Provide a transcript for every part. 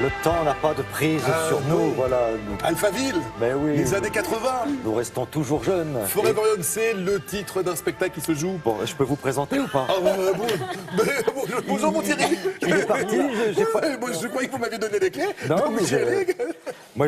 Le temps n'a pas de prise sur nous, oui. voilà. Alphaville, Ben oui. les années 80. Nous restons toujours jeunes. Forever Young, c'est le titre d'un spectacle qui se joue. Bon, je peux vous présenter ou pas? Ah, bonjour mon Thierry. Il est parti, j'ai pas... Je croyais que vous m'aviez donné les clés. Non, Donc, mais Thierry. moi,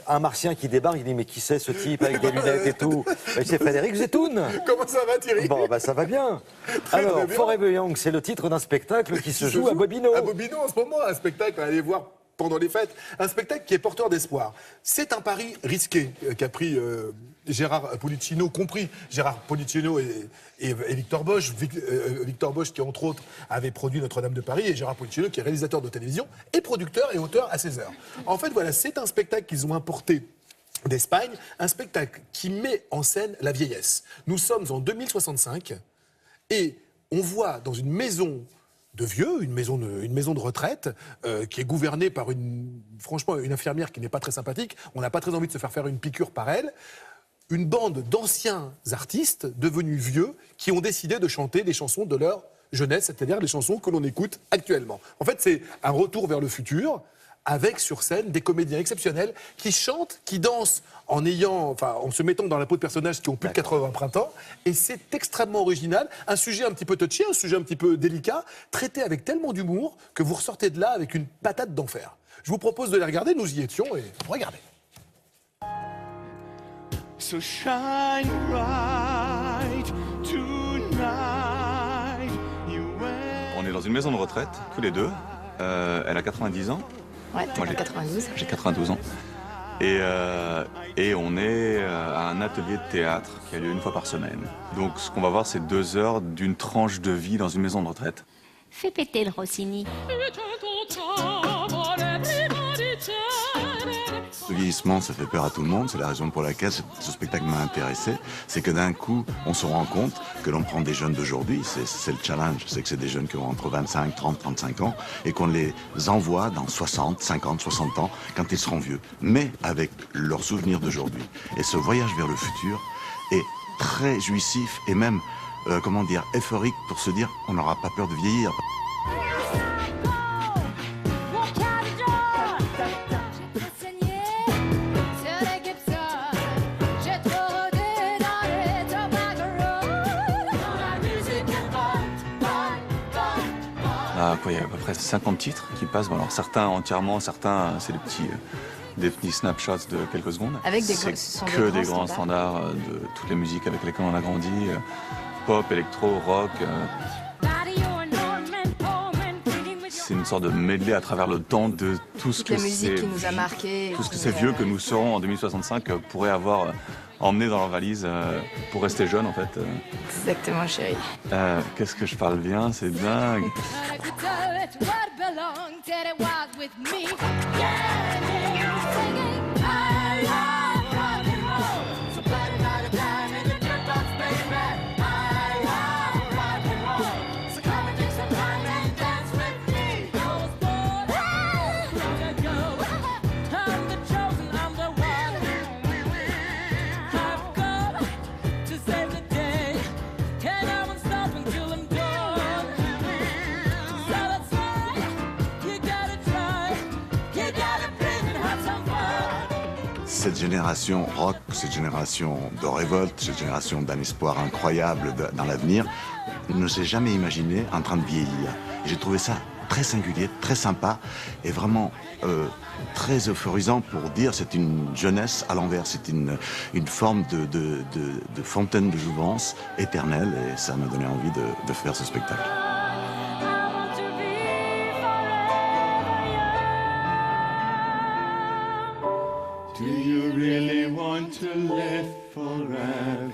un martien qui débarque, il dit mais qui c'est ce type avec des lunettes et tout? Ben, c'est Frédéric Zetoun. Comment ça va Thierry? Bon, bah ça va bien. Très Alors, bien. Forever Young, c'est le titre d'un spectacle qui se joue à Bobino. À Bobino en ce moment, un spectacle à aller voir pendant les fêtes, un spectacle qui est porteur d'espoir. C'est un pari risqué qu'a pris Gérard Policino, compris Gérard Policino et Victor Bosch. Victor Bosch qui, entre autres, avait produit Notre-Dame de Paris, et Gérard Policino qui est réalisateur de télévision et producteur et auteur à 16 heures. En fait, voilà, c'est un spectacle qu'ils ont importé d'Espagne, un spectacle qui met en scène la vieillesse. Nous sommes en 2065 et on voit dans une maison de vieux, une maison de retraite, qui est gouvernée par franchement, une infirmière qui n'est pas très sympathique. On n'a pas très envie de se faire une piqûre par elle. Une bande d'anciens artistes devenus vieux qui ont décidé de chanter des chansons de leur jeunesse, c'est-à-dire les chansons que l'on écoute actuellement. En fait, c'est un retour vers le futur, avec sur scène des comédiens exceptionnels qui chantent, qui dansent en se mettant dans la peau de personnages qui ont plus de 80 printemps. Et c'est extrêmement original, un sujet un petit peu touchy, un sujet un petit peu délicat, traité avec tellement d'humour que vous ressortez de là avec une patate d'enfer. Je vous propose de les regarder, nous y étions, et regardez. So shine bright tonight. On est dans une maison de retraite, tous les deux. Elle a 90 ans. Ouais, Moi, t'as 92. J'ai 92 ans. Et on est à un atelier de théâtre qui a lieu une fois par semaine. Donc ce qu'on va voir, c'est 2 heures d'une tranche de vie dans une maison de retraite. Fais péter le Rossini. Le vieillissement, ça fait peur à tout le monde. C'est la raison pour laquelle ce spectacle m'a intéressé. C'est que d'un coup, on se rend compte que l'on prend des jeunes d'aujourd'hui. C'est le challenge. C'est que c'est des jeunes qui ont entre 25, 30, 35 ans et qu'on les envoie dans 60, 50, 60 ans quand ils seront vieux. Mais avec leurs souvenirs d'aujourd'hui. Et ce voyage vers le futur est très jouissif et même, euphorique pour se dire on n'aura pas peur de vieillir. Il y a à peu près 50 titres qui passent. Bon, alors certains entièrement, certains c'est des petits snapshots de quelques secondes. Avec des c'est que des grands standards de toutes les musiques avec lesquelles on a grandi, pop, électro, rock. C'est une sorte de medley à travers le temps de tout ce Toute la que musique c'est qui nous a marqué. tout ce que ces vieux que nous serons en 2065 pourraient avoir emmené dans leur valise pour rester jeunes en fait. Exactement, chérie. Qu'est-ce que je parle bien, c'est dingue. Cette génération rock, cette génération de révolte, cette génération d'un espoir incroyable dans l'avenir, ne s'est jamais imaginé en train de vieillir. Et j'ai trouvé ça très singulier, très sympa et vraiment très euphorisant pour dire c'est une jeunesse à l'envers, c'est une forme de fontaine de jouvence éternelle et ça m'a donné envie de faire ce spectacle. Do you really want to live forever?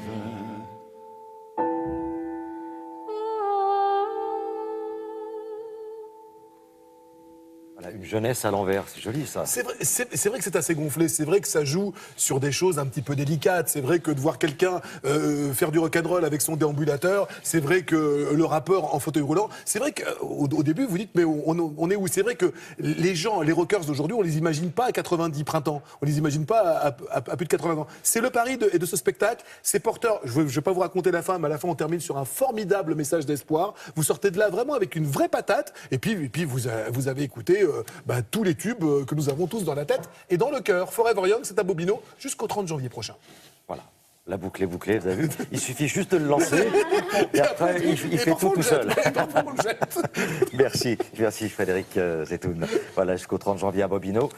Voilà, une jeunesse à l'envers, c'est joli ça. C'est vrai que c'est assez gonflé, c'est vrai que ça joue sur des choses un petit peu délicates, c'est vrai que de voir quelqu'un faire du rock'n'roll avec son déambulateur, c'est vrai que le rappeur en fauteuil roulant, c'est vrai qu'au début vous dites mais on est où? C'est vrai que les gens, les rockers d'aujourd'hui, on les imagine pas à 90 printemps, on les imagine pas à plus de 80 ans. C'est le pari de ce spectacle, c'est porteur, je vais pas vous raconter la fin, mais à la fin on termine sur un formidable message d'espoir, vous sortez de là vraiment avec une vraie patate, et puis vous avez écouté tous les tubes que nous avons tous dans la tête et dans le cœur. Forever Young, c'est à Bobino jusqu'au 30 janvier prochain. Voilà. La boucle est bouclée, vous avez vu. Il suffit juste de le lancer et après, il fait parfois, tout on le seul. jette. Et parfois, on le jette. Merci Frédéric Zetoun. Voilà, jusqu'au 30 janvier à Bobino.